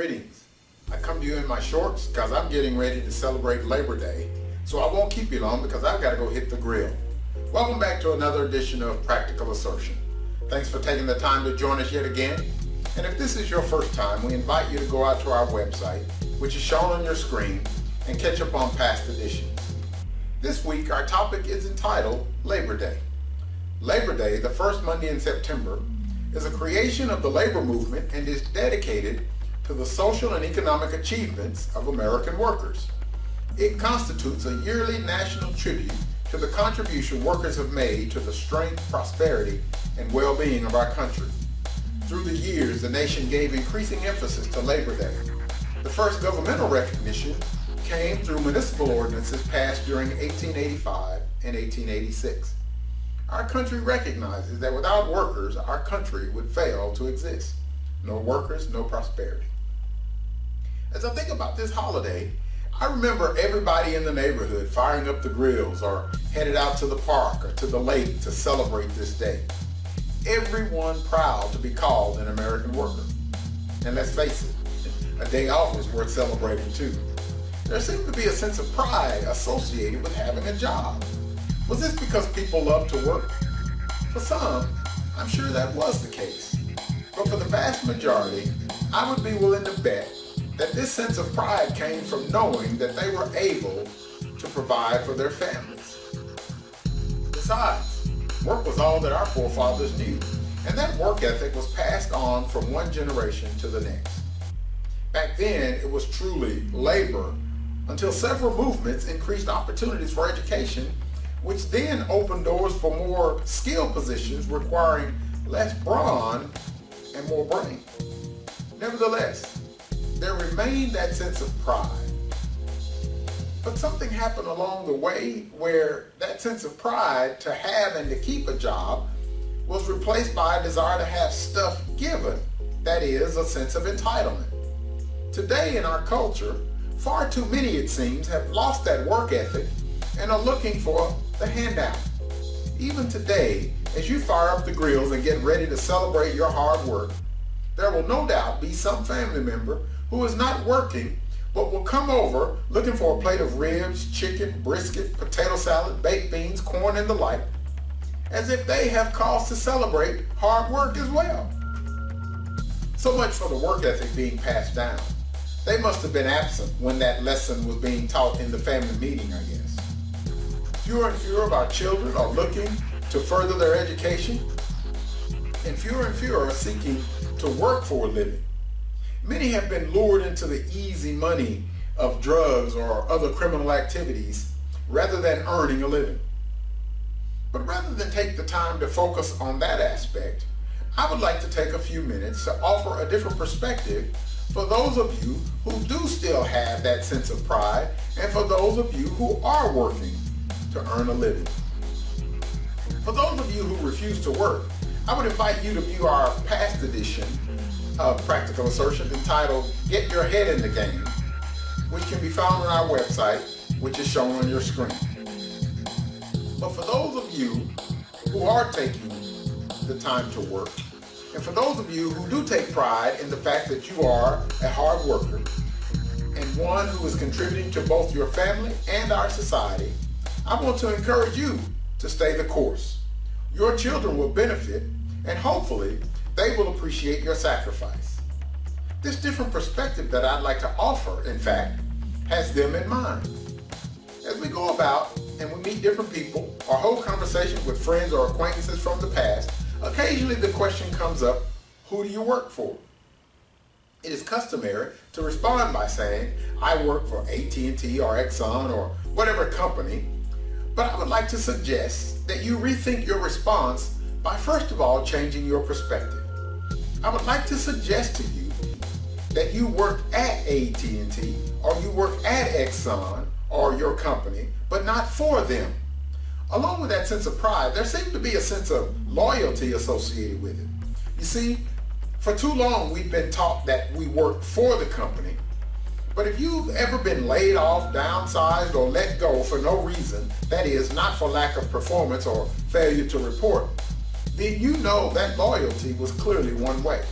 Greetings. I come to you in my shorts because I'm getting ready to celebrate Labor Day, so I won't keep you long because I've got to go hit the grill. Welcome back to another edition of Practical Assertion. Thanks for taking the time to join us yet again. And if this is your first time, we invite you to go out to our website, which is shown on your screen, and catch up on past editions. This week, our topic is entitled Labor Day. Labor Day, the first Monday in September, is a creation of the labor movement and is dedicated to the social and economic achievements of American workers. It constitutes a yearly national tribute to the contribution workers have made to the strength, prosperity, and well-being of our country. Through the years, the nation gave increasing emphasis to Labor Day. The first governmental recognition came through municipal ordinances passed during 1885 and 1886. Our country recognizes that without workers, our country would fail to exist. No workers, no prosperity. As I think about this holiday, I remember everybody in the neighborhood firing up the grills or headed out to the park or to the lake to celebrate this day. Everyone proud to be called an American worker. And let's face it, a day off is worth celebrating too. There seemed to be a sense of pride associated with having a job. Was this because people love to work? For some, I'm sure that was the case. But for the vast majority, I would be willing to bet that this sense of pride came from knowing that they were able to provide for their families. Besides, work was all that our forefathers knew, and that work ethic was passed on from one generation to the next. Back then, it was truly labor, until several movements increased opportunities for education, which then opened doors for more skilled positions requiring less brawn and more brain. Nevertheless, there remained that sense of pride. But something happened along the way where that sense of pride to have and to keep a job was replaced by a desire to have stuff given, that is, a sense of entitlement. Today in our culture, far too many, it seems, have lost that work ethic and are looking for the handout. Even today, as you fire up the grills and get ready to celebrate your hard work, there will no doubt be some family member who is not working but will come over looking for a plate of ribs, chicken, brisket, potato salad, baked beans, corn, and the like, as if they have cause to celebrate hard work as well. So much for the work ethic being passed down. They must have been absent when that lesson was being taught in the family meeting, I guess. Fewer and fewer of our children are looking to further their education, and fewer are seeking to work for a living. Many have been lured into the easy money of drugs or other criminal activities rather than earning a living. But rather than take the time to focus on that aspect, I would like to take a few minutes to offer a different perspective for those of you who do still have that sense of pride, and for those of you who are working to earn a living. For those of you who refuse to work, I would invite you to view our past edition of Practical Assertion entitled Get Your Head in the Game, which can be found on our website, which is shown on your screen. But for those of you who are taking the time to work, and for those of you who do take pride in the fact that you are a hard worker and one who is contributing to both your family and our society, I want to encourage you to stay the course. Your children will benefit, and hopefully they will appreciate your sacrifice. This different perspective that I'd like to offer, in fact, has them in mind. As we go about and we meet different people or hold conversations with friends or acquaintances from the past, occasionally the question comes up, who do you work for? It is customary to respond by saying, I work for AT&T or Exxon or whatever company, but I would like to suggest that you rethink your response by first of all changing your perspective. I would like to suggest to you that you work at AT&T or you work at Exxon or your company, but not for them. Along with that sense of pride, there seems to be a sense of loyalty associated with it. You see, for too long we've been taught that we work for the company, but if you've ever been laid off, downsized, or let go for no reason, that is, not for lack of performance or failure to report, then you know that loyalty was clearly one way.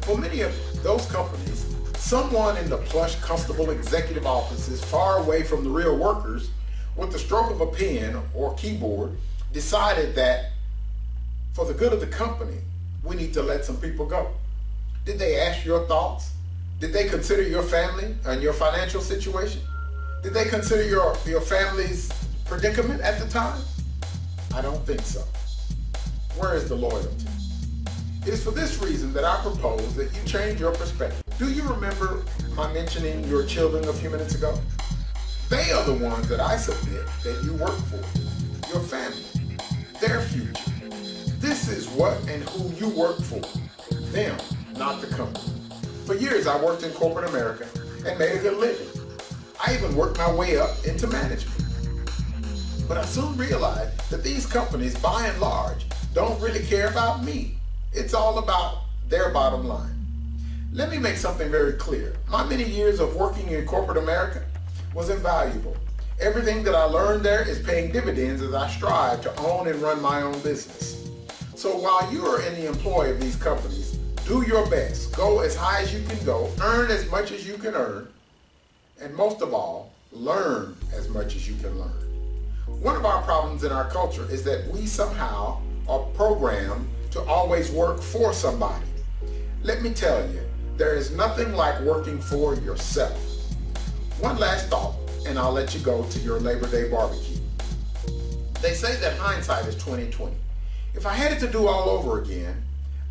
For many of those companies, someone in the plush, comfortable executive offices far away from the real workers, with the stroke of a pen or keyboard, decided that for the good of the company, we need to let some people go. Did they ask your thoughts? Did they consider your family and your financial situation? Did they consider your family's predicament at the time? I don't think so. Where is the loyalty? It is for this reason that I propose that you change your perspective. Do you remember my mentioning your children a few minutes ago? They are the ones that I submit that you work for. Your family, their future. This is what and who you work for. Them, not the company. For years I worked in corporate America and made a good living. I even worked my way up into management. But I soon realized that these companies, by and large, don't really care about me. It's all about their bottom line. Let me make something very clear. My many years of working in corporate America was invaluable. Everything that I learned there is paying dividends as I strive to own and run my own business. So while you are in the employ of these companies, do your best. Go as high as you can go, earn as much as you can earn, and most of all, learn as much as you can learn. One of our problems in our culture is that we somehow are programmed to always work for somebody. Let me tell you, there is nothing like working for yourself. One last thought, and I'll let you go to your Labor Day barbecue. They say that hindsight is 20/20. If I had it to do all over again,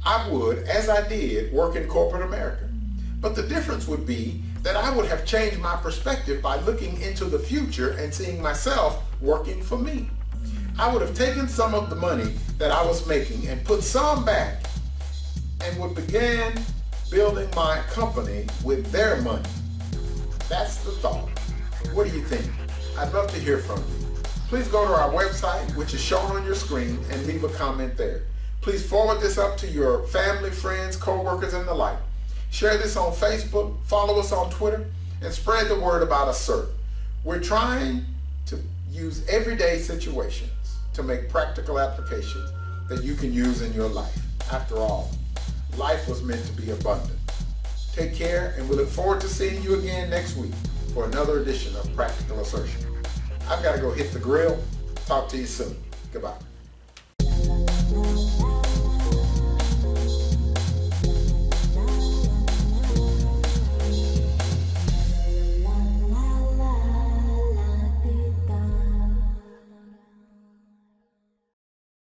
I would, as I did, work in corporate America. But the difference would be that I would have changed my perspective by looking into the future and seeing myself working for me. I would have taken some of the money that I was making and put some back and would begin building my company with their money. That's the thought. What do you think? I'd love to hear from you. Please go to our website, which is shown on your screen, and leave a comment there. Please forward this up to your family, friends, co-workers, and the like. Share this on Facebook, follow us on Twitter, and spread the word about ASSERT. We're trying to use everyday situations to make practical applications that you can use in your life. After all, life was meant to be abundant. Take care, and we look forward to seeing you again next week for another edition of Practical Assertion. I've got to go hit the grill. Talk to you soon. Goodbye.